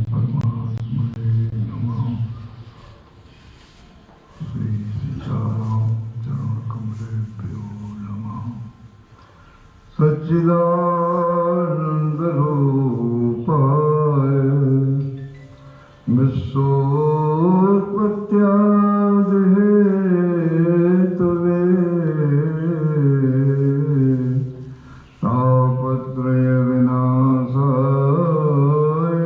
परमात्मने नमः। श्री सीताराम चरणकमलेभ्यो नमः। सच्चिदानन्दरूपाय विश्वोत्पत्त्यादिहेतवे तापत्रयविनाशाय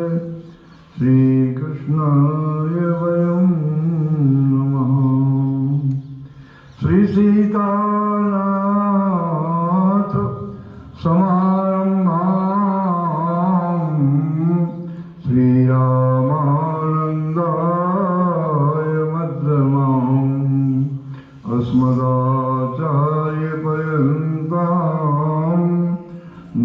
श्रीकृष्णाय वयं नमः। श्रीसीतानाथ समारम्भां श्रीरामानन्दाय मध्यमाम् अस्मदाचार्यपर्यन्तां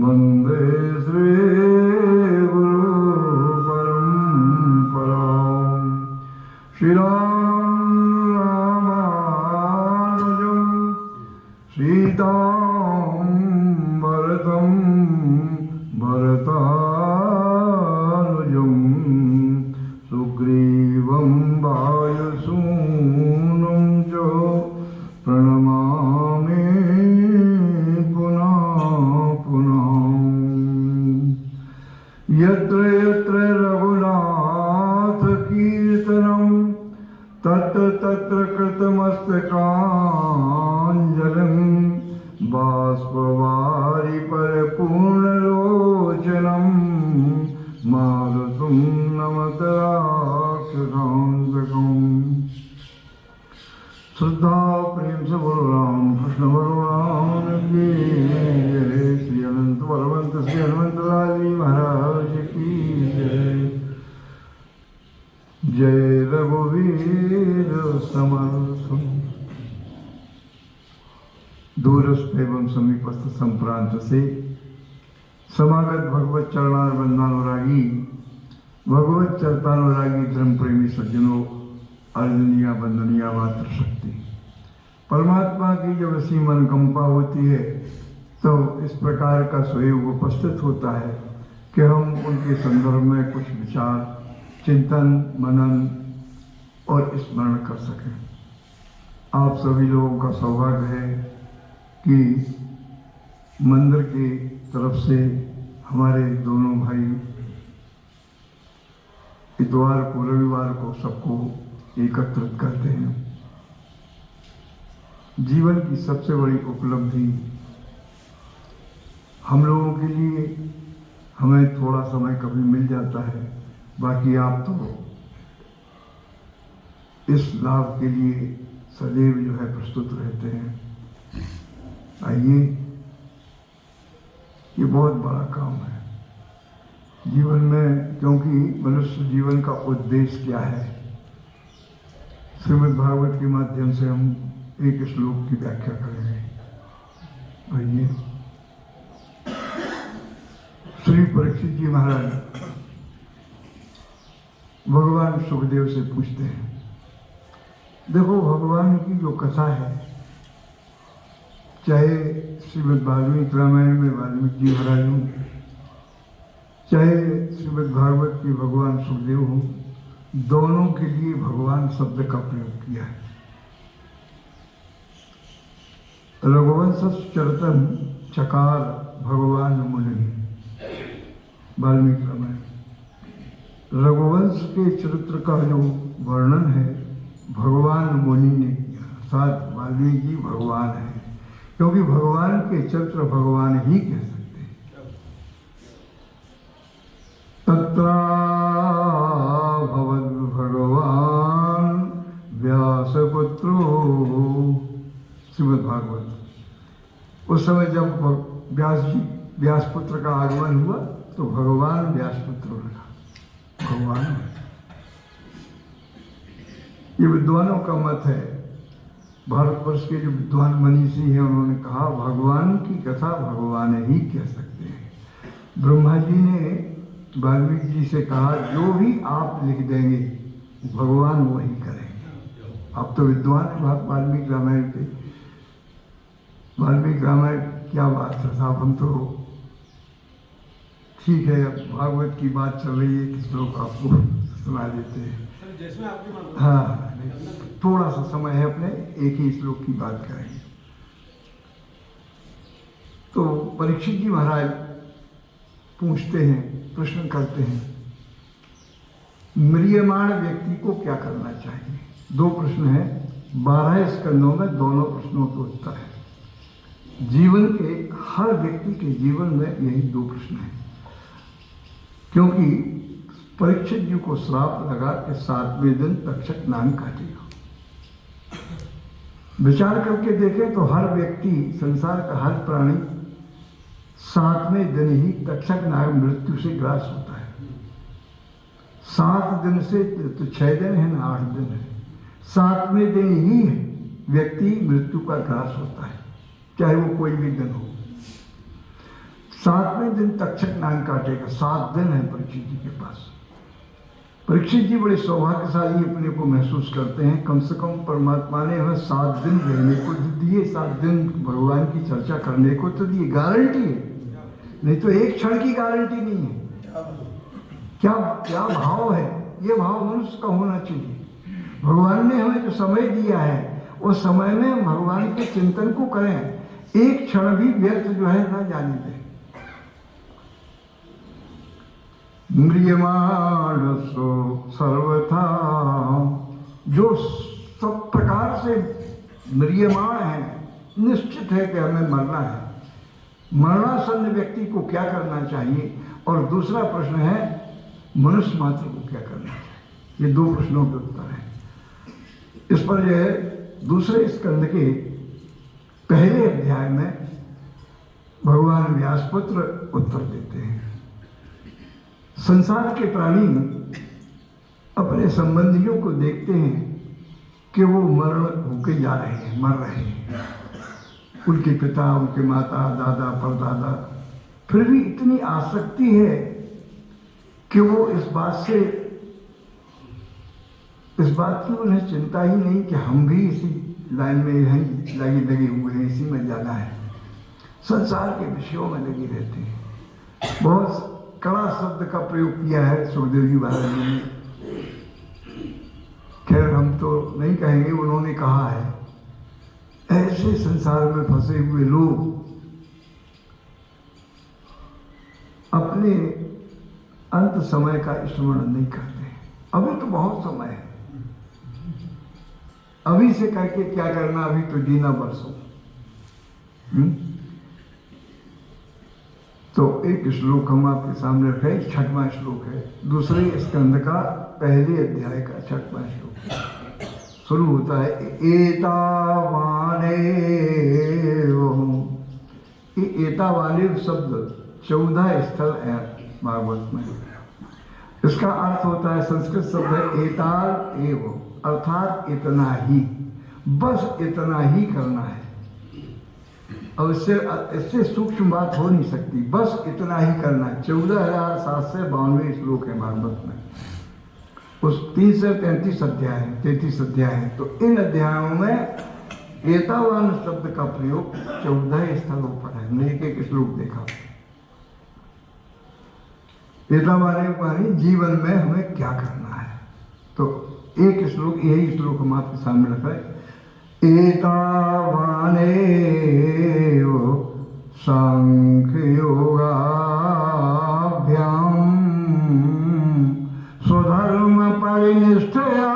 वन्दे श्रीगुरुपरम्पराम्। श्रीरामानुजं सीतां भरतं भरतानुजं सुग्रीवं वायुसूनं च प्रणमामि पुनः पुनः। यत्र यत्र रघुनाथकीर्तनं तत्र तत्र कृतमस्तकाञ्जलिं बाष्पवारि परिपूर्णलोचनं मारुतं नमत राक्षसान्तकम्। श्रद्धा प्रेम से बोलो राम कृष्ण भगवान की जय। श्री अनंत बलवंत श्री हनुमंत लाल जी महाराज की जय। जय रघुवीर समर्थ। दूरस्थ एवं समीपस्थ संप्रांत से समागत भगवत चरणारविंदानुरागी भगवत चरतानुरागी धर्म प्रेमी सज्जनों, अर्जनिया वंदनिया मातृशक्ति। परमात्मा की जब असीम अनुकंपा होती है तो इस प्रकार का सहयोग उपस्थित होता है कि हम उनके संदर्भ में कुछ विचार, चिंतन, मनन और स्मरण कर सकें। आप सभी लोगों का सौभाग्य है कि मंदिर की तरफ से हमारे दोनों भाई इतवार को, रविवार को सबको एकत्रित करते हैं। जीवन की सबसे बड़ी उपलब्धि हम लोगों के लिए, हमें थोड़ा समय कभी मिल जाता है, बाकी आप तो इस लाभ के लिए सदैव जो है प्रस्तुत रहते हैं। आइए, ये बहुत बड़ा काम है जीवन में, क्योंकि मनुष्य जीवन का उद्देश्य क्या है, श्रीमद् भागवत के माध्यम से हम एक श्लोक की व्याख्या करेंगे। आइए, श्री परीक्षित जी महाराज भगवान सुखदेव से पूछते हैं, देखो भगवान की जो कथा है, चाहे श्रीमद् वाल्मीकि रामायण में वाल्मीकि जी महाराज हों, चाहे श्रीमद् भागवत की भगवान सुखदेव हों, दोनों के लिए भगवान शब्द का प्रयोग किया है। रघुवंश चरतन चकार भगवान मुनि, वाल्मीकि रामायण। रघुवंश के चरित्र का जो वर्णन है भगवान मुनि ने किया, साथ वाल्मीकि भगवान है, क्योंकि भगवान के चरित्र भगवान ही कह सकते हैं। तत्रा भवद भगवान व्यासपुत्रो, श्रीमद् भागवत। उस समय जब व्यासपुत्र का आगमन हुआ तो भगवान व्यासपुत्र रखा, भगवान। ये विद्वानों का मत है, भारतवर्ष के जो विद्वान मनीषी हैं उन्होंने कहा भगवान की कथा भगवान ही कह सकते हैं। ब्रह्मा जी ने वाल्मीकि जी से कहा जो भी आप लिख देंगे भगवान वही करेंगे। आप तो विद्वान हैं वाल्मीकि रामायण के। वाल्मीकि रामायण क्या बात है साहब, हम तो ठीक है, भागवत की बात चल रही है, किस लोग आपको सुना देते हैं। हाँ, थोड़ा सा समय है, अपने एक ही श्लोक की बात करेंगे। तो परीक्षित जी महाराज पूछते हैं, प्रश्न करते हैं, म्रियमाण व्यक्ति को क्या करना चाहिए। दो प्रश्न है, 12 स्कंदों में दोनों प्रश्नों के उत्तर है। जीवन के हर व्यक्ति के जीवन में यही दो प्रश्न हैं, क्योंकि परीक्षित जी को श्राप लगा कि 7वें दिन तक्षक नाग काटेगा। विचार करके देखें तो हर व्यक्ति, संसार का हर प्राणी 7वें दिन ही तक्षक नाग मृत्यु से ग्रास होता है। 7 दिन से तो 6 दिन है ना, 8 दिन है, 7वें दिन ही व्यक्ति मृत्यु का ग्रास होता है, चाहे वो कोई भी दिन हो। 7वें दिन तक्षक नाग काटेगा। 7 दिन है परीक्षित जी के पास। परीक्षित जी बड़े सौभाग्यशाली अपने को महसूस करते हैं, कम से कम परमात्मा ने हमें 7 दिन रहने को दिए, 7 दिन भगवान की चर्चा करने को तो दिए। गारंटी है, नहीं तो एक क्षण की गारंटी नहीं है। क्या क्या भाव है, ये भाव मनुष्य का होना चाहिए। भगवान ने हमें जो समय दिया है, उस समय में हम भगवान के चिंतन को करें, एक क्षण भी व्यर्थ जो है ना जाने दें। म्रियमाणसो सर्वथा, जो सब प्रकार से म्रियमाण है, निश्चित है कि हमें मरना है। मरणासन्न व्यक्ति को क्या करना चाहिए, और दूसरा प्रश्न है मनुष्य मात्र को क्या करना चाहिए। ये 2 प्रश्नों के उत्तर हैं। इस पर जो है दूसरे स्कंद के पहले अध्याय में भगवान व्यासपुत्र उत्तर देते हैं। संसार के प्राणी अपने संबंधियों को देखते हैं कि वो मरण होके जा रहे हैं, मर रहे हैं, उनके पिता, उनके माता, दादा, परदादा, फिर भी इतनी आसक्ति है कि वो इस बात की उन्हें चिंता ही नहीं कि हम भी इसी लाइन में यहीं लगे हुए हैं, इसी में जाना है। संसार के विषयों में लगे रहते हैं। बहुत कड़ा शब्द का प्रयोग किया है सुखदेव जी महाराज ने, खैर हम तो नहीं कहेंगे, उन्होंने कहा है ऐसे संसार में फंसे हुए लोग अपने अंत समय का स्मरण नहीं करते। अभी तो बहुत समय है, अभी से करके क्या करना, अभी तो जीना बरसों। तो एक श्लोक हम आपके सामने रखें, 6वां श्लोक है, दूसरे स्कंद का पहले अध्याय का 6वां श्लोक। शुरू होता है एतावाने। एतावाने शब्द 14 स्थल है भागवत में। इसका अर्थ होता है, संस्कृत शब्द है एताल एव, अर्थात इतना ही, बस इतना ही करना है। और इससे सूक्ष्म बात हो नहीं सकती, बस इतना ही करना है। 14,792 श्लोक है भागवत में, उस 333 अध्याय है, 33 अध्याय है। तो इन अध्यायों में एतावान शब्द का प्रयोग 14 स्थलों पर है। हमने एक श्लोक देखा। एतावाने मानी जीवन में हमें क्या करना है। तो एक श्लोक, यही श्लोक हम आपके सामने रखा है। एतावाने सांख्य योगाभ्याम स्वधर्म परिनिष्ठया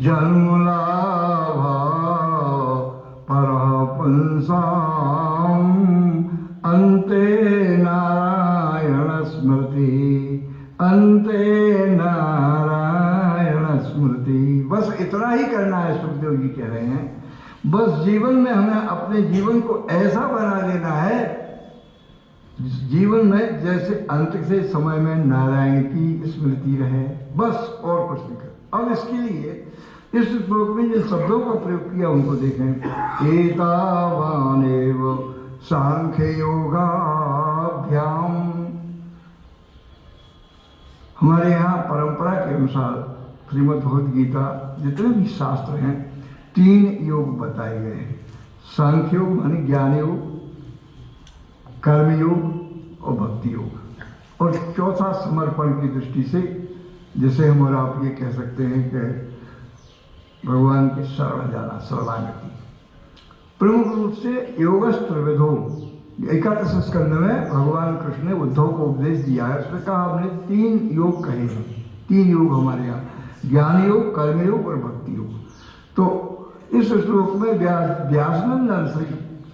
जन्मलाभा परः पुंसाम अन्ते नारायण स्मृति, अन्ते नारायण स्मृति। बस इतना ही करना है, सुखदेव जी कह रहे हैं। बस जीवन में हमें अपने जीवन को ऐसा बना लेना है, जीवन में जैसे अंत से समय में नारायण की स्मृति रहे, बस और कुछ नहीं कर। अब इसके लिए इस श्लोक में जिन शब्दों का प्रयोग किया उनको देखें। एतावानेव सांख्य योगाभ्याम। हमारे यहाँ परंपरा के अनुसार श्रीमद् भगवद गीता जितने भी शास्त्र हैं 3 योग बताए गए हैं। सांख्य योग माने ज्ञान योग, कर्मयोग और भक्ति योग। और चौथा समर्पण की दृष्टि से, जैसे हम और आप ये कह सकते हैं कि भगवान के शरण जाना, शरणागति। प्रमुख रूप से योगस्त्र विधो, 11 स्कंद में भगवान कृष्ण ने उद्धव को उपदेश दिया है। उसमें कहा हमने 3 योग कहे हैं, 3 योग हमारे यहाँ, ज्ञान योग, कर्म योग और भक्ति योग। तो इस श्लोक में व्यासनंदन श्री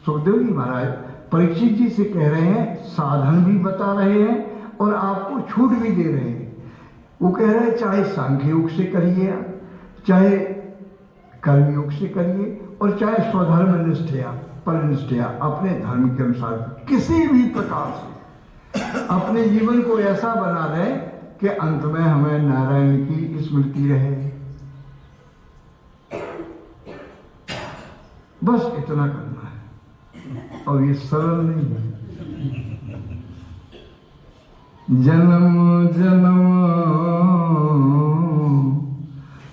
सुखदेव जी महाराज परीक्षित जी से कह रहे हैं, साधन भी बता रहे हैं और आपको छूट भी दे रहे हैं। वो कह रहे हैं चाहे सांख्य योग से करिए, चाहे कर्म योग से करिए, और चाहे स्वधर्म निष्ठया, पर निष्ठया, अपने धर्म के अनुसार किसी भी प्रकार से अपने जीवन को ऐसा बना दें कि अंत में हमें नारायण की स्मृति रहे। बस इतना करना है, और ये सरल नहीं है। जन्म जन्म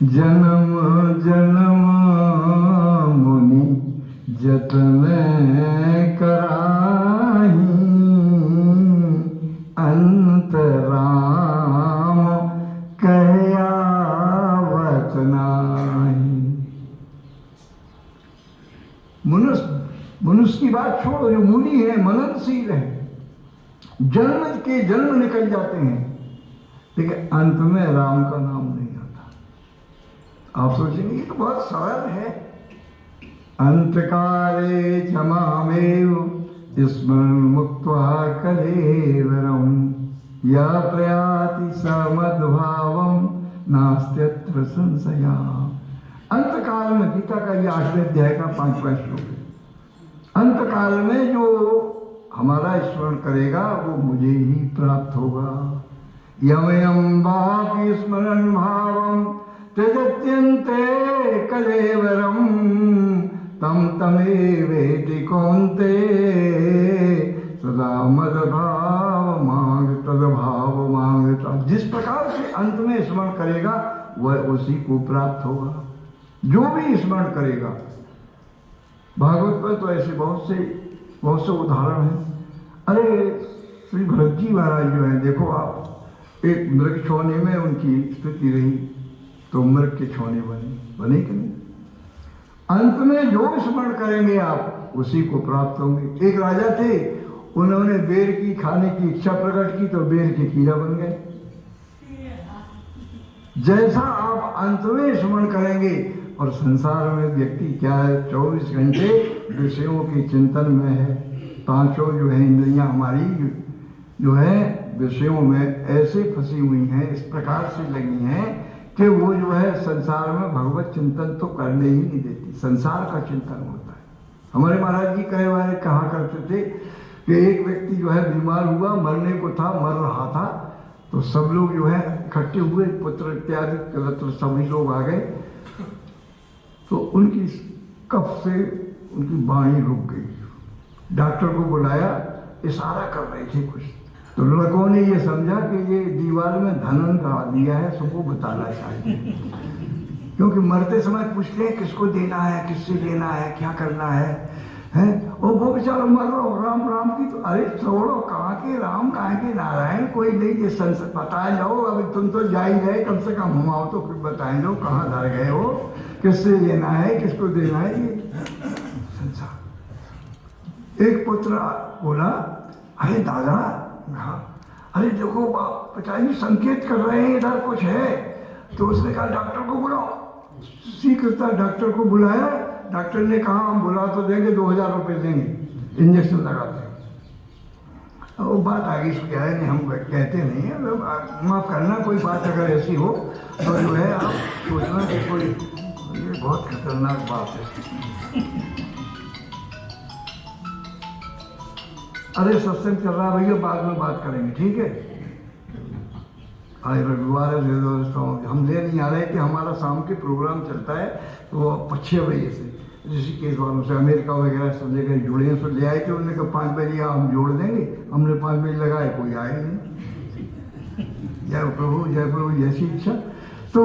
जन्म जन्म मुनि जतन कराही, अंतराम कहयावत नाही। मनुष्य की बात छोड़ो, जो मुनि है, मननशील है, जन्म के जन्म निकल जाते हैं, लेकिन अंत में राम का नाम नहीं आता। आप सोचेंगे ये तो बहुत सरल है। अंतकाले क्षमामेव स्मरण मुक्त्वा कलेवरम, या प्रयाति समद्भावम नास्त्यत्र संशया। अंतकाल में, गीता का ये 8वें अध्याय का 5वां श्लोक है। अंतकाल में जो हमारा स्मरण करेगा वो मुझे ही प्राप्त होगा। यमयम बापि स्मरण भावम त्यजत्यन्ते कलेवरम, तम तमेवेति कौन्ते सदा मद भाव मांग तद भाव मांगता। जिस प्रकार से अंत में स्मरण करेगा वह उसी को प्राप्त होगा, जो भी स्मरण करेगा। भागवत में तो ऐसे बहुत से उदाहरण हैं। अरे श्री भरत जी महाराज जो है, देखो आप, एक मृग छौने में उनकी स्थिति रही तो मृग के छौने बने कि नहीं। अंत में जो स्मरण करेंगे आप उसी को प्राप्त होंगे। एक राजा थे, उन्होंने बेर की खाने की इच्छा प्रकट की तो बेर के कीड़ा बन गए। जैसा आप अंत में स्मरण करेंगे, और संसार में व्यक्ति क्या है, 24 घंटे विषयों के चिंतन में है। 5 जो है इंद्रियां हमारी जो है विषयों में ऐसे फंसी हुई हैं, इस प्रकार से लगी हैं कि वो जो है संसार में भगवत चिंतन तो करने ही नहीं देती, संसार का चिंतन होता है। हमारे महाराज जी कहा करते थे कि एक व्यक्ति जो है बीमार हुआ, मरने को था, मर रहा था, तो सब लोग जो है इकट्ठे हुए, पुत्र इत्यादि सभी लोग आ गए, तो उनकी कफ से उनकी वाणी रुक गई। डॉक्टर को बुलाया, इशारा कर रहे थे कुछ, तो लोगों ने ये समझा कि ये दीवार में धनन का दिया है, सबको बताना चाहिए। क्योंकि मरते समय पूछते हैं किसको देना है, किससे लेना है, क्या करना है, और वो बेचारा मर रहा हो, राम राम की, तो अरे छोड़ो, कहाँ के राम, कहाँ के नारायण, कोई नहीं, ये संसद बताए जाओ। अभी तुम तो जा ही गए, कम से कम हम आओ तो कुछ बताए जाओ, कहाँ धर गए हो, किससे लेना है, किसको देना है। ये संसार। एक पुत्र बोला, अरे दादा, अरे देखो पिताजी संकेत कर रहे हैं इधर कुछ है। तो उसने कहा डॉक्टर को बुलाओ। शीघ्रता डॉक्टर को बुलाया। डॉक्टर ने कहा हम बुला तो देंगे, 2000 रुपये देंगे, इंजेक्शन लगाते हैं। वो बात आगे से क्या है, नहीं हम कहते नहीं है, माफ करना, कोई बात अगर ऐसी हो तो जो है आप सोचना कि कोई ये बहुत खतरनाक बात है। अरे सत्संग चल रहा है भैया, बाद में बात करेंगे, ठीक है। आज रविवार है, हम ले नहीं आ रहे कि हमारा शाम के प्रोग्राम चलता है तो 6 बजे से ऋषिकेश वालों से, अमेरिका वगैरह सब जगह जुड़े हैं, तो ले आए थे। उन्होंने कहा 5 बजे हम जोड़ देंगे, हमने 5 बजे लगाए, कोई आए नहीं। जय प्रभु जैसी इच्छा। तो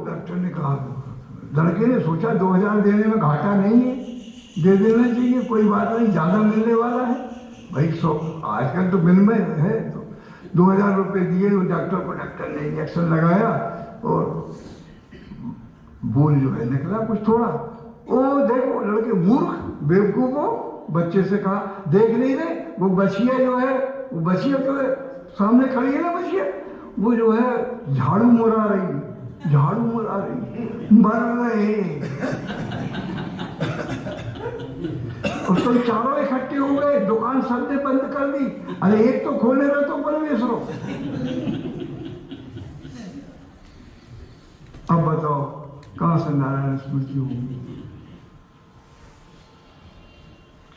डॉक्टर ने कहा, लड़के ने सोचा 2000 देने में घाटा नहीं है, दे देना चाहिए, कोई बात नहीं, ज़्यादा मिलने वाला है भाई। 100 आजकल तो विनिमय है, तो 2000 रुपये दिए, वो डॉक्टर ने इंजेक्शन लगाया और बोल जो है निकला कुछ थोड़ा। ओ देखो लड़के मूर्ख बेवकूफ हो, बच्चे से कहा देख नहीं रहे वो बछिया जो है, वो बछिया तो है सामने खड़ी है ना बछिया, वो जो है झाड़ू मरा रही, झाड़ू मरा रही, मर रहे और तो चारों इकट्ठे हो गए, दुकान सबने बंद कर दी। अरे एक तो खोले रहे तो परमेश्वरों। अब बताओ कहां से नारायण स्मृति होगी?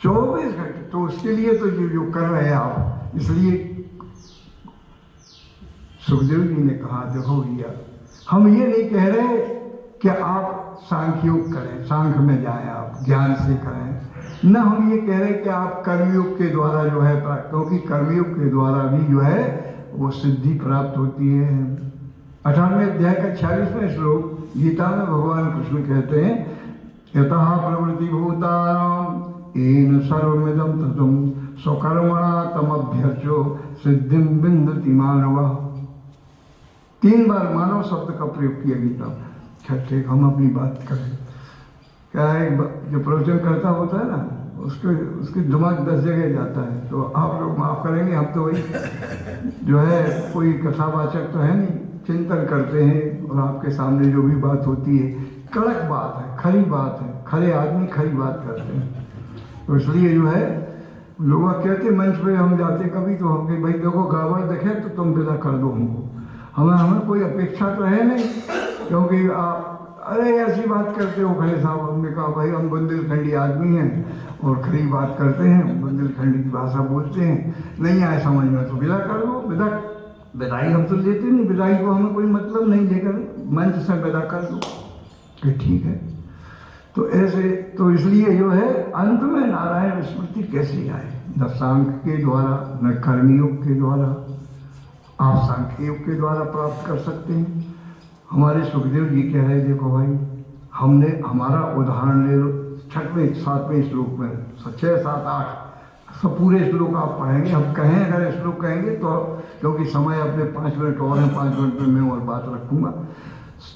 24 घंटे। तो उसके लिए तो जो कर रहे हैं आप, इसलिए सुखदेव जी ने कहा देखो भैया, हम ये नहीं कह रहे कि आप सांख्य योग करें, सांख्य में जाएं, आप ज्ञान से करें, न हम ये कह रहे कि आप कर्मयोग के द्वारा जो है, क्योंकि कर्मयोग के द्वारा भी जो है वो सिद्धि प्राप्त होती है। 18वें अध्याय का 46वां श्लोक गीता में भगवान कृष्ण कहते हैं, यतः प्रवृत्ति भूतानां येन सर्वमिदं ततं स्वकर्मणा तमभ्यर्चो सिद्धिं विन्दति मानवः। 3 बार मानव शब्द का प्रयोग किया गीता में। ठीक, हम अपनी बात करें। क्या है, जो प्रवचन करता होता है ना, उसके दिमाग 10 जगह जाता है, तो आप लोग माफ करेंगे, हम तो वही जो है कोई कथावाचक तो है नहीं, चिंतन करते हैं और आपके सामने जो भी बात होती है कड़क बात है, खरी बात है, खरे आदमी खरी बात करते हैं। तो इसलिए जो है लोग कहते मंच पे हम जाते कभी, तो हम कहे भाई देखो गड़बड़ देखे तो तुम विदा कर दो हमको, हमें कोई अपेक्षा तो है नहीं, क्योंकि आप अरे ऐसी बात करते हो खरे साहब। हमने कहा भाई हम बुंदेलखंडी आदमी हैं और खरी बात करते हैं, बुंदेलखंडी की भाषा बोलते हैं, नहीं आए समझ में तो विदा कर दो। विदाई हम तो लेते नहीं, विदाई को हमें कोई मतलब नहीं, लेकर मंच से विदा कर दो कि ठीक है। तो ऐसे, तो इसलिए जो है अंत में नारायण स्मृति कैसे आए? न सांख्य के द्वारा, न कर्मयोग के द्वारा। आप सांख्य योग के द्वारा प्राप्त कर सकते हैं। हमारे सुखदेव जी कह रहे देखो भाई, हमने हमारा उदाहरण ले लो 6वें 7वें श्लोक में, 6, 7, 8 सब पूरे श्लोक आप पढ़ेंगे। हम कहें अगर श्लोक कहेंगे तो, क्योंकि समय अपने 5 मिनट और है, 5 मिनट में मैं और बात रखूंगा।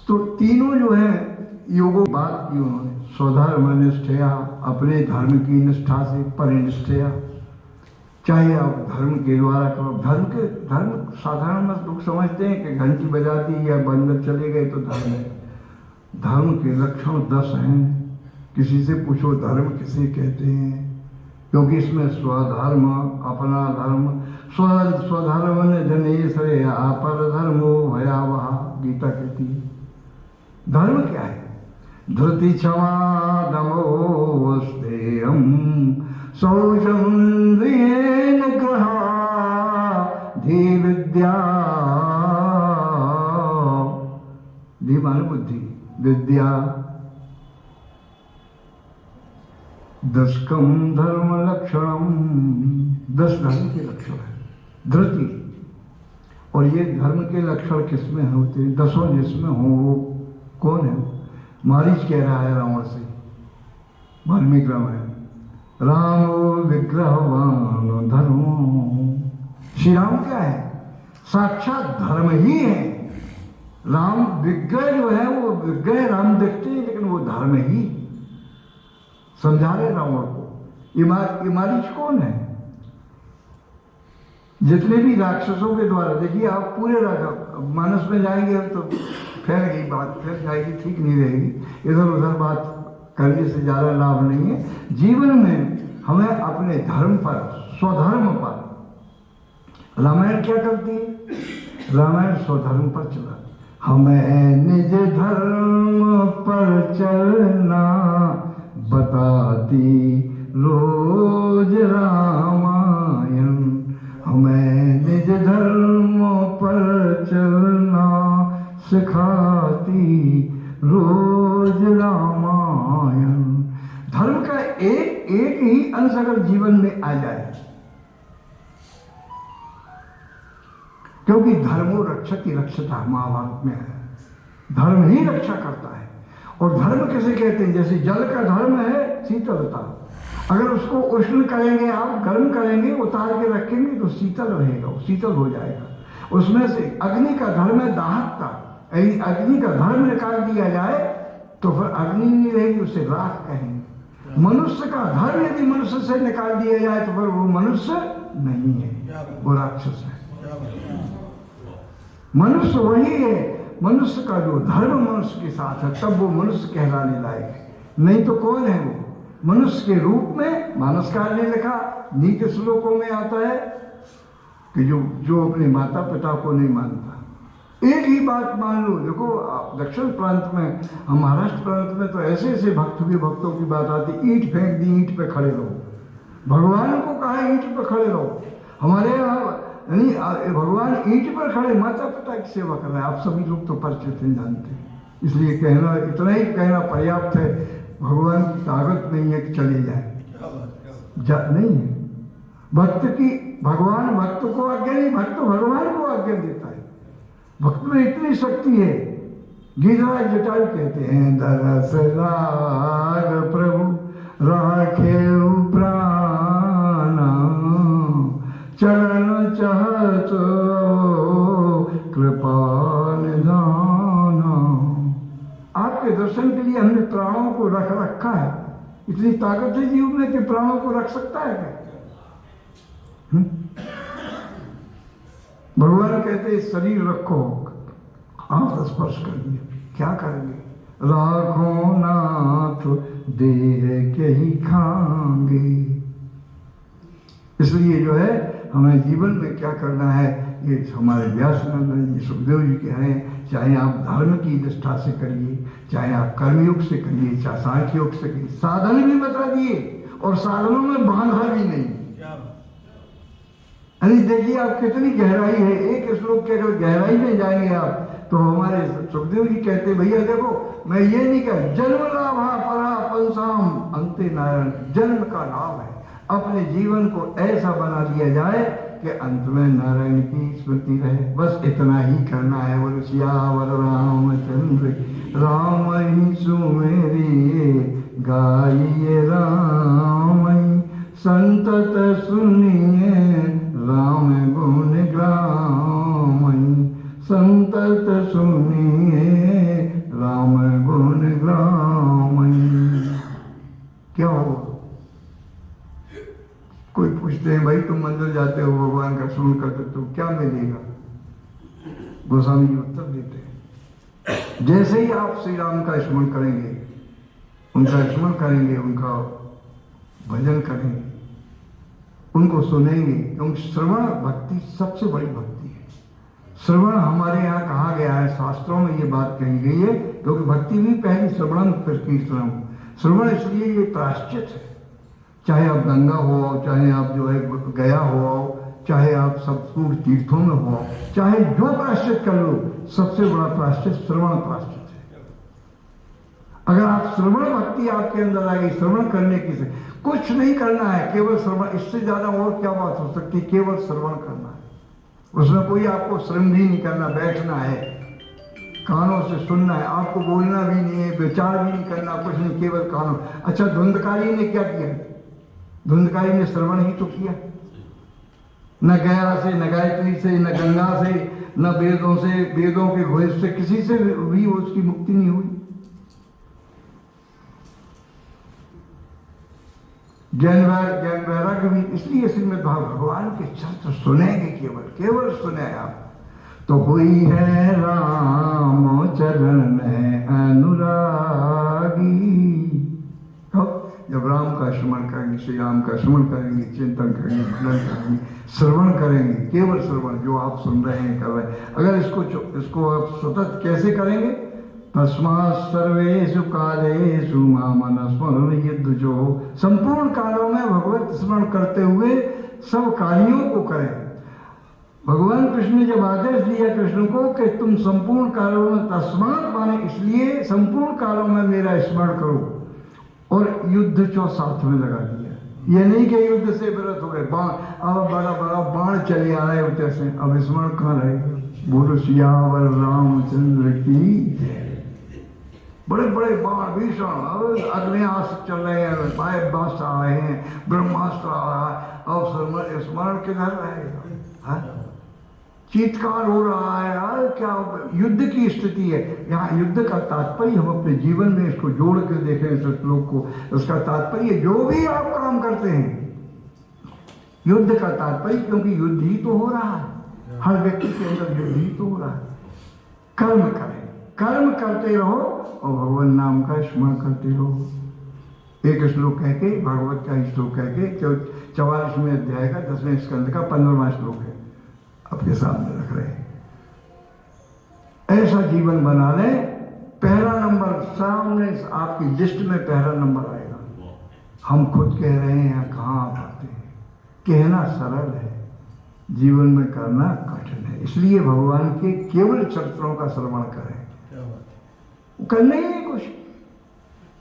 तो तीनों जो है योगों बात की उन्होंने, स्वधर्म निष्ठया, अपने धर्म की निष्ठा से, परिनिष्ठया, चाहे आप धर्म के द्वारा करो। धर्म साधारण मत लोग समझते हैं कि घंटी बजा दी या बंदर चले गए तो धर्म है। धर्म के लक्षण 10 हैं। किसी से पूछो धर्म किसे कहते हैं, क्योंकि इसमें स्वधर्म, अपना धर्म, स्वधर्म जने श्रेया पर धर्मो भयावह, गीता कहती है। धर्म क्या है? धृति क्षमा दमो स्थेयम शौचन्द्रियेण ग्रहा धी विद्या, धी माने बुद्धि, विद्या, दशकम धर्म लक्षणम, 10 धर्म के लक्षण है। धृति, और ये धर्म के लक्षण किसमें होते हैं? 10 जिसमें हो वो कौन है? मारीच कह रहा है रावण से, वाल्मीकि रामायण, रामो विग्रहवान धर्मो। श्री राम क्या है? साक्षात धर्म ही है। राम विग्रह जो है वो विग्रह राम देखते हैं, लेकिन वो धर्म ही। समझा रहे रावण को। मारीच कौन है? जितने भी राक्षसों के द्वारा, देखिए आप पूरे मानस में जाएंगे हम तो फैल गई बात, फैल जाएगी, ठीक नहीं रहेगी। इधर उधर बात करने से ज्यादा लाभ नहीं है। जीवन में हमें अपने धर्म पर, स्वधर्म पर, रामायण क्या करती है? रामायण स्वधर्म पर चला, हमें निज धर्म पर चलना बताती रोज रामायण, हमें निज धर्म पर चलना सिखाती रोज रामायण। धर्म का एक ही अंश अगर जीवन में आ जाए, क्योंकि धर्मो रक्षति रक्षता महाभारत में है, धर्म ही रक्षा करता है। और धर्म किसे कहते हैं? जैसे जल का धर्म है शीतलता, अगर उसको उष्ण करेंगे आप, गर्म करेंगे, उतार के रखेंगे तो शीतल रहेगा, वो शीतल हो जाएगा। उसमें से अग्नि का धर्म है दाहकता, यदि अग्नि का धर्म निकाल दिया जाए तो फिर अग्नि नहीं रहेगी, उसे राख कहेंगे। मनुष्य का धर्म यदि मनुष्य से निकाल दिया जाए तो फिर वो मनुष्य नहीं है, वो राक्षस है। मनुष्य वही है, मनुष्य का जो धर्म मनुष्य के साथ है तब वो मनुष्य कहलाने लायक है, नहीं तो कौन है वो? मनुष्य के रूप में मानसकार ने लिखा, नीति श्लोकों में आता है कि जो अपने माता पिता को नहीं मानता। एक ही बात मान लो, देखो दक्षिण प्रांत में, हम महाराष्ट्र प्रांत में तो ऐसे ऐसे भक्तों की बात आती, ईंट फेंक दी, ईंट पे खड़े रहो। भगवान को कहा ईंट पे खड़े रहो, हमारे यहाँ नहीं, भगवान ईंट पर खड़े माता पिता की सेवा कर रहे हैं। आप सभी लोग तो परिचित हैं, जानते हैं, इसलिए कहना इतना ही कहना पर्याप्त है। भगवान की ताकत नहीं है कि चले जाए, नहीं है भक्त की। भगवान भक्त को आज्ञा नहीं, भक्त भगवान को आज्ञा देता है। भक्त में इतनी शक्ति है, गीतराज जटायु कहते हैं, दरस लाग प्रभु राखे प्राणा, चरण चाहतो कृपा निधाना। आपके दर्शन के लिए हमने प्राणों को रख रखा है। इतनी ताकत है जीव में कि प्राणों को रख सकता है क्या? भगवान कहते शरीर रखो, हाथ स्पर्श कर दिया, क्या करेंगे? राखो नाथ देह के ही खाएंगे। इसलिए जो है हमें जीवन में क्या करना है, ये हमारे व्यासनंद जी सुखदेव जी कह रहे हैं। चाहे आप धर्म की निष्ठा से करिए, चाहे आप कर्मयोग से करिए, चाहे सांख्य योग से करिए, साधन भी बता दिए और साधनों में बांधा भी नहीं। अरे देखिए आप कितनी गहराई है, एक श्लोक के अगर गहराई में जाएंगे आप तो हमारे सुखदेव जी कहते भैया देखो, मैं ये नहीं कह, जन्म लाभा परा पंसाम अंते नारायण, जन्म का लाभ है, अपने जीवन को ऐसा बना दिया जाए कि अंत में नारायण की स्मृति रहे, बस इतना ही करना है। बोलो सियावर रामचंद्र, राम ही सुमेरी गाइए राम, संतत सुनिए राम गुण ग्रामई, संतत सुनिए राम गुण ग्रामई। क्या हो? कोई पूछते हैं भाई तुम मंदिर जाते हो, भगवान का स्मरण करते तो क्या मिलेगा? गोस्वामी जी उत्तर देते हैं, जैसे ही आप श्री राम का स्मरण करेंगे, उनका स्मरण करेंगे, उनका भजन करेंगे, उनको सुनेंगे, क्योंकि श्रवण भक्ति सबसे बड़ी भक्ति है। श्रवण हमारे यहाँ कहा गया है, शास्त्रों में ये बात कही गई है, क्योंकि भक्ति भी पहली श्रवणम फिर कीर्तनम। श्रवण इसलिए ये प्रायश्चित है, चाहे आप गंगा हो आओ, चाहे आप जो है गया हो आओ, चाहे आप सब पूर्ण तीर्थों में हो आओ, चाहे जो प्रायश्चित कर लो, सबसे बड़ा प्रायश्चित श्रवण प्रायश्चित है। अगर आप श्रवण भक्ति आपके अंदर आ गई, श्रवण करने की से कुछ नहीं करना है, केवल श्रवण, इससे ज्यादा और क्या बात हो सकती, केवल श्रवण करना है। उसमें कोई आपको श्रम भी नहीं करना, बैठना है, कानों से सुनना है, आपको बोलना भी नहीं है, विचार भी नहीं करना, कुछ नहीं, केवल कानों। अच्छा धुंधकारी ने क्या किया? धुंधकारी ने श्रवण ही तो किया, न गया से, न गायत्री से, न गंगा से, न वेदों से, वेदों के घोष से, किसी से भी उसकी मुक्ति नहीं हुई। ज्ञान वैराग्य भी इसलिए श्रीमद् भगवान के चरित्र सुनेंगे, केवल सुने आप तो हुई है राम चरण में अनुरागी। जब राम का स्मरण करेंगे, श्री राम का स्मरण करेंगे, चिंतन करेंगे, मनन करेंगे, श्रवण करेंगे, केवल श्रवण जो आप सुन रहे हैं, कर रहे हैं, अगर इसको आप सतत कैसे करेंगे? तस्मात् सर्वेषु कालेषु माम स्मरण युद्ध, जो संपूर्ण कालों में भगवत स्मरण करते हुए सब कार्यों को करें। भगवान कृष्ण ने जब आदेश दिया कृष्ण को कि तुम संपूर्ण कालों में, तस्मात् माने इसलिए संपूर्ण कालों में मेरा स्मरण करो, और युद्ध चो साथ में लगा दिया। ये नहीं कि युद्ध से विरत हो गए, बाण अब बड़ा बड़ा बाण चले आ रहे होते से, अब स्मरण कहाँ रहेगा? बोलो सियावर रामचंद्र की। बड़े बड़े बाण भीषण अग्नियास्त्र चल रहे हैं, वायुव्यास्त्र आ रहे हैं, ब्रह्मास्त्र आ रहा है, अब स्मरण किधर रहेगा? चीत्कार हो रहा है यार, क्या युद्ध की स्थिति है। यहाँ युद्ध का तात्पर्य हम अपने जीवन में इसको जोड़ कर देखें इस श्लोक को। उसका तात्पर्य जो भी आप काम करते हैं, युद्ध का तात्पर्य, क्योंकि युद्ध ही तो हो रहा है, हर व्यक्ति के अंदर युद्ध ही तो हो रहा है। कर्म करें, कर्म करते रहो और भगवान नाम का स्मरण करते रहो। एक श्लोक कह के, भागवत का श्लोक कह के, 44वें अध्याय का 10वें स्कंद का 15वां श्लोक है, आपके सामने रख रहे हैं। ऐसा जीवन बना ले, पहला नंबर सामने आपकी लिस्ट में पहला नंबर आएगा। हम खुद कह रहे हैं, कहाँ पाते हैं। कहना सरल है, जीवन में करना कठिन है। इसलिए भगवान के केवल चरित्रों का श्रवण करें, करने ही नहीं कुछ,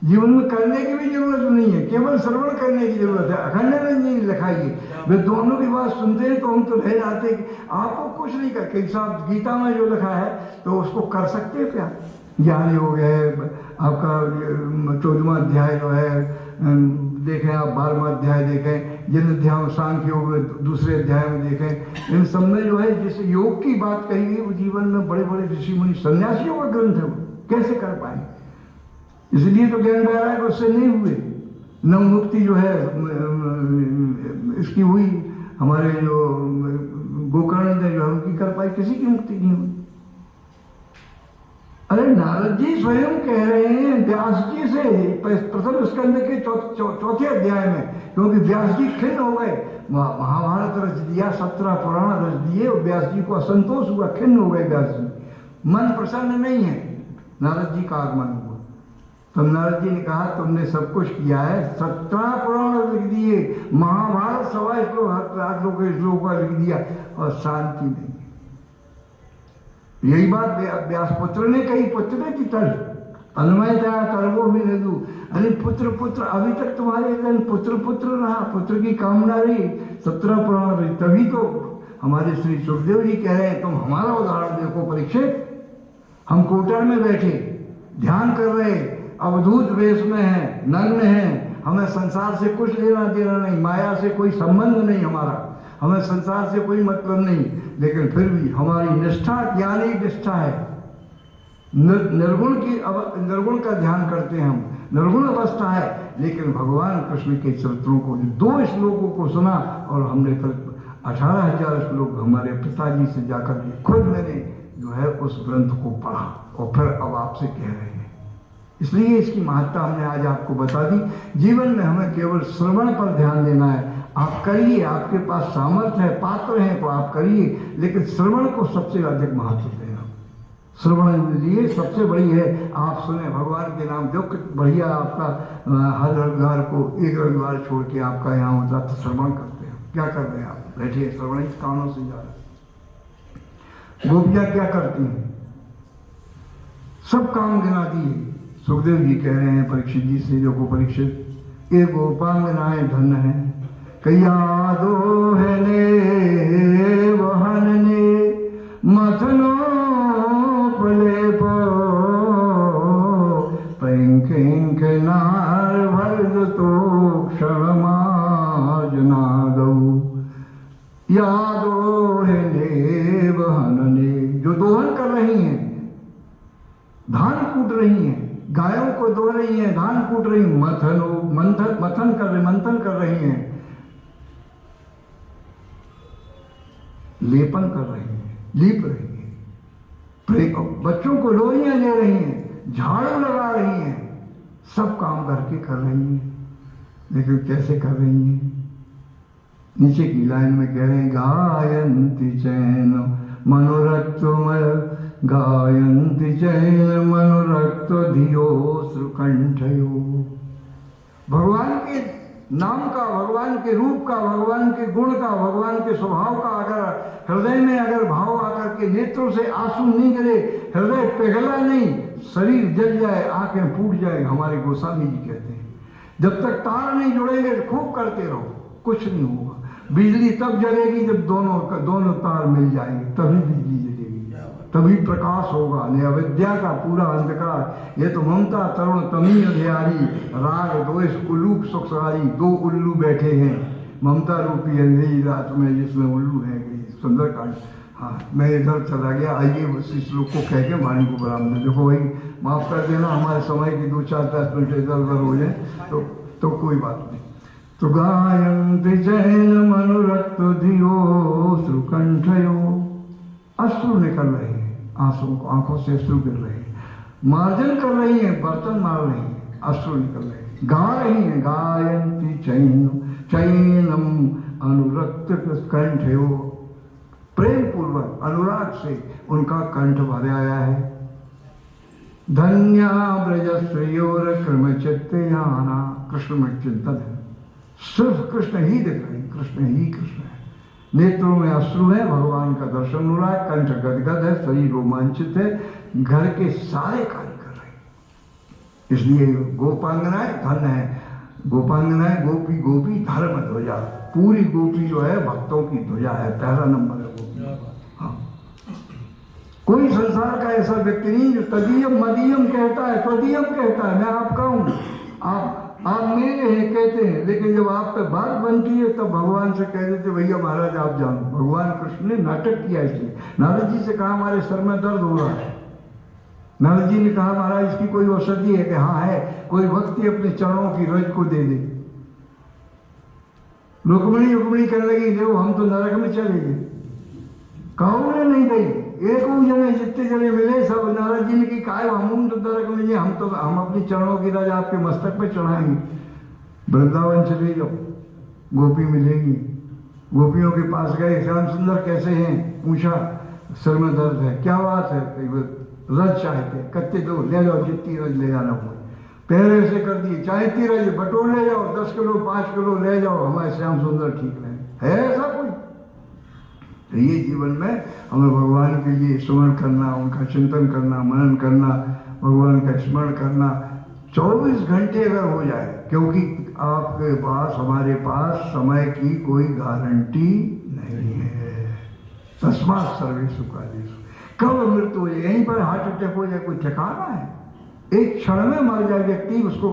जीवन में करने की भी जरूरत नहीं है, केवल श्रवण करने की जरूरत है। अखंड नहीं लिखाइए, वे दोनों की बात सुनते हैं तो हम तो रह जाते कि आपको कुछ नहीं कर के साहब गीता में जो लिखा है तो उसको कर सकते हैं क्या? ज्ञान योग है आपका 14वां अध्याय जो है देखें, आप 12वां अध्याय देखें, जिन अध्याय सांख्य योग दूसरे अध्याय में देखें, इन सब में जो है जिस योग की बात कही है वो जीवन में बड़े बड़े ऋषि मुनि सन्यासियों का ग्रंथ है, वो कैसे कर पाए? इसलिए तो ज्ञान वैराग्य उससे नहीं हुए। नव मुक्ति जो है इसकी हुई, हमारे जो गोकर्ण जो है उनकी कर पाई, किसी की मुक्ति नहीं हुई। अरे नारद जी स्वयं कह रहे हैं व्यास जी से, प्रथम स्कंद के चौथे अध्याय में, क्योंकि व्यास जी खिन्न हो गए, महाभारत रच दिया, 17 पुराण रच दिए, और व्यास जी को असंतोष हुआ, खिन्न हो गए व्यास जी, मन प्रसन्न नहीं है। नारद जी का आगमन हुआ, तो नारद जी ने कहा तुमने सब कुछ किया है, 17 पुराण लिख दिए, महाभारत 1.25 श्लोक का लिख दिया, और शांति नहीं। यही बात व्यासपुत्र ने कही, पुत्र की तर्ज अन्वय दया तरवो भी न दू, अरे पुत्र पुत्र, अभी तक तुम्हारे जन पुत्र पुत्र रहा, पुत्र की कामना रही, 17 पुराण रही, तभी तो हमारे श्री सुखदेव जी कह रहे हैं तुम हमारा उदाहरण देखो परीक्षित। हम कोटर में बैठे ध्यान कर रहे, अवधूत वेश में है, नग्न है, हमें संसार से कुछ लेना देना नहीं, माया से कोई संबंध नहीं हमारा, हमें संसार से कोई मतलब नहीं, लेकिन फिर भी हमारी निष्ठा ज्ञानी निष्ठा है। निर्गुण का ध्यान करते हैं हम, निर्गुण अवस्था है, लेकिन भगवान कृष्ण के चरित्रों को 2 श्लोकों को सुना और हमने फिर 18,000 श्लोक हमारे पिताजी से जाकर खुद मैंने जो है उस ग्रंथ को पढ़ा और फिर अब आपसे कह रहे हैं। इसलिए इसकी महत्ता हमने आज आपको बता दी। जीवन में हमें केवल श्रवण पर ध्यान देना है। आप करिए, आपके पास सामर्थ्य है, पात्र हैं तो आप करिए, लेकिन श्रवण को सबसे अधिक महत्व देना। श्रवण लिए सबसे बड़ी है, आप सुने भगवान के नाम, जो बढ़िया आपका हर रविवार को एक रविवार छोड़ के आपका यहाँ होता तो श्रवण करते हैं। क्या कर रहे हैं आप? बैठिए, श्रवण कानों से जा रहे। गोपियाँ क्या करती हैं? सब काम गिनाती है। सुखदेव जी कह रहे हैं परीक्षित जी से, जो को परीक्षित ये गोपांगनाएं धन है, कैया दो है ने वहन ने मथनो पले पो पैंक नार भर तो क्षमा जनादो, यादो है ने वहन ने, जो दोहन कर रही हैं, धान कूट रही हैं, गायों को दो रही हैं, धान कूट रही, मंथन कर रही हैं, लेपन कर रही हैं, लीप रही हैं, बच्चों को लोरियां ले रही हैं, झाड़ू लगा रही हैं, सब काम करके कर रही हैं, लेकिन कैसे कर रही हैं? नीचे की लाइन में कह रहे हैं गायन्ति चैन मनोरक्तमय, गायन्ति चैन मनोरक्त धियो श्रुकंठयो। भगवान के नाम का, भगवान के रूप का, भगवान के गुण का, भगवान के स्वभाव का अगर हृदय में अगर भाव आकर के नेत्रों से आंसू नहीं गिरे, हृदय पिघला नहीं, शरीर जल जाए, आंखें फूट जाए, हमारे गोस्वामी जी कहते हैं। जब तक तार नहीं जुड़ेंगे खूब करते रहो, कुछ नहीं होगा। बिजली तब जलेगी जब दोनों तार मिल जाएंगे, तभी बिजली जलेगी। तभी प्रकाश होगा, नहीं अविद्या का पूरा अंधकार। ये तो ममता तरुण तमी अंधियारी, राग द्वेष उल्लू सुखसारी, दो उल्लू बैठे हैं ममता रूपी अंधेरी रात में, जिसमें उल्लू है। सुंदरकांड। हाँ, मैं इधर चला गया। आइए उस श्लोक को कह के वाणी को बराम दे। देखो भाई, माफ कर देना हमारे समय की 2-4-10 मिनट इधर उधर हो जाए तो कोई बात नहीं। तो गायन्ति चैनम अनुरक्त धियो श्रुकंठयो, अश्रु निकल रहे हैं, आंखों से अश्रु गिर रहे हैं, मार्जन कर रही हैं, बर्तन मार रही हैं, अश्रु निकल रहे हैं, गा रही हैं। गायन्ति चैनम अनुरक्त कंठयो, प्रेम पूर्वक अनुराग से उनका कंठ भर आया है। धन्या ब्रज श्रेयोर क्रम चित्तयाना, कृष्ण में चिंतन है, सिर्फ कृष्ण ही दिख रहे हैं, कृष्ण ही कृष्ण है। नेत्रों में अश्रु है, भगवान का दर्शन हो रहा है, कंठ गदगद है, शरीर रोमांचित है, घर के सारे कार्य कर रहे हैं। इसलिए गोपांगनाएं धन्य है, गोपांगनाएं गोपी गोपी धर्म ध्वजा, पूरी गोपी जो है भक्तों की ध्वजा है, पहला नंबर है गोपी। हाँ, कोई संसार का ऐसा व्यक्ति नहीं जो तदीयम मदीयम कहता है, तदीयम कहता है, मैं आपका हूं, आप मेरे हैं कहते हैं, लेकिन जब आप पे बात बनती है तब भगवान से कह देते भैया महाराज आप जानो। भगवान कृष्ण ने नाटक किया। इसलिए नारद जी से कहा हमारे सर में दर्द हो रहा है। नारद जी ने कहा महाराज इसकी कोई औषधि है कि हाँ है, कोई व्यक्ति अपने चरणों की रज को दे दे। रुक्मिणी कहने लगी देखो हम तो नरक में चले गए, कहो ने नहीं गई, एक जने जितने जने मिले सब नारद जी ने की कहा हम तो नरक में नहीं, हम अपनी चरणों की रज आपके मस्तक पे चढ़ाएंगे, वृंदावन चले जाओ, गोपी मिलेगी। गोपियों के पास गए, श्याम सुंदर कैसे हैं पूछा, सर में दर्द है, क्या बात है, रज चाहते, कत्ते दो ले जाओ, जितनी रज ले जाना हो। पहले से कर दिए, चाहे इतनी रज बटोर ले जाओ, 10 किलो 5 किलो ले जाओ, हमारे श्याम सुंदर ठीक रहे। है ऐसा कोई? तो ये जीवन में हमें भगवान के लिए स्मरण करना, उनका चिंतन करना, मनन करना, भगवान का स्मरण करना 24 घंटे अगर हो जाए, क्योंकि आपके पास हमारे पास समय की कोई गारंटी नहीं है। तस्मात् सर्वेषु कालेषु, कब मृत्यु हो जाए, यहीं पर हार्ट अटैक हो जाए, कोई ठिकाना है? एक क्षण में मर जाए व्यक्ति, उसको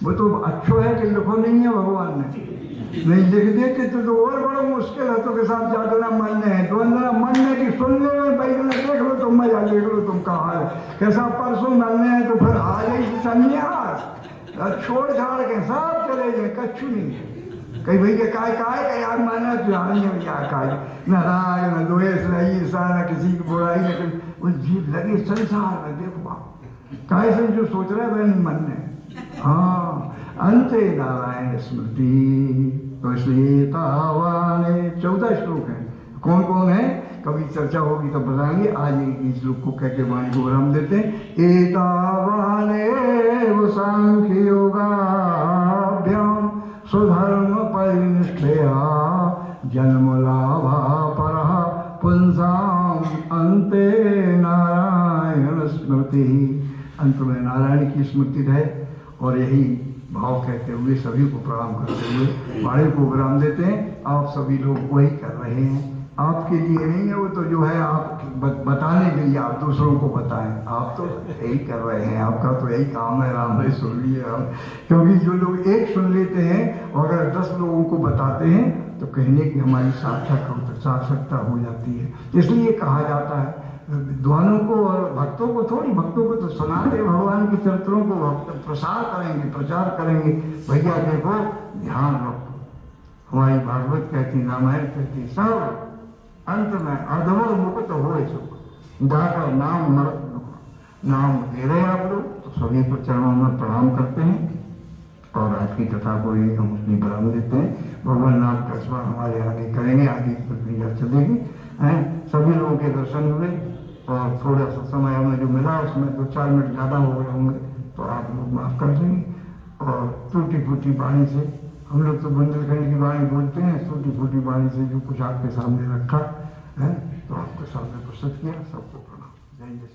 वो तो अच्छो है कि लिखो नहीं है भगवान ने, नहीं लिख देते तो और बड़ा मुश्किल है। तो के साथ जागना मन है, तो अंदर मन है कि सुन ले भाई, देख लो तुम, मजा देख लो तुम कहा है कैसा, परसों मिलने हैं तो फिर आ जाए संन्यास, छोड़ छाड़ के सब चले गए, कच्छु नहीं। कहीं भैया काय यार माना काय नारायण न द्वेष न ईर्षा न किसी की बुराई न कहीं, वो जीव लगे संसार में। देखो आप काय से जो सोच रहे हैं वह मन में। हाँ, अंते नारायण स्मृति, तो इसलिए तावाने 14 श्लोक है। कौन कौन है कभी चर्चा होगी तब बताएंगे। आज एक श्लोक को कह के वाणी को विराम देते हैं। एतावाने वो सांख्य योगाभ्याम स्वधर्म परिनिष्ठया जन्म लाभा परः पुंसाम अंते नारायण स्मृति। अंत में नारायण की स्मृति रहे, और यही भाव कहते हुए सभी को प्रणाम करते हुए वाणी को विराम देते हैं। आप सभी लोग वही कर रहे हैं, आपके लिए नहीं है वो, तो जो है आप बताने के लिए आप दूसरों को बताएं, आप तो यही कर रहे हैं, आपका तो यही काम है। राम भाई सुन लिए हम, क्योंकि जो लोग एक सुन लेते हैं और अगर 10 लोगों को बताते हैं तो कहने की हमारी सार्थकता हो जाती है। इसलिए कहा जाता है विद्वानों को और भक्तों को थोड़ी, भक्तों को तो सुनाते भगवान के चरित्रों को, भक्त प्रसार करेंगे, प्रचार करेंगे। भैया देखो ध्यान रखो, हमारी भागवत कहती, रामायण कहती, सब अंत में अधमर मुक्त हो जाकर नाम नाम दे रहे आप लोग, तो सभी को चरणों में प्रणाम करते हैं और आज की कथा को ये हम अपनी विराम देते हैं। भगवान नाम का स्मरण हमारे आगे करेंगे, आगे प्रक्रिया चलेगी। सभी लोगों के दर्शन हुए और थोड़ा सा समय हमें जो मिला उसमें 2-4 मिनट ज़्यादा हो गए होंगे, तो आप लोग माफ़ कर देंगे। और टूटी फूटी वाणी से, हम लोग तो बुंदेलखंड की वाणी बोलते हैं, टूटी फूटी वाणी से जो कुछ आपके सामने रखा है तो आपके सामने प्रस्तुत किया। सबको प्रणाम। जय जय।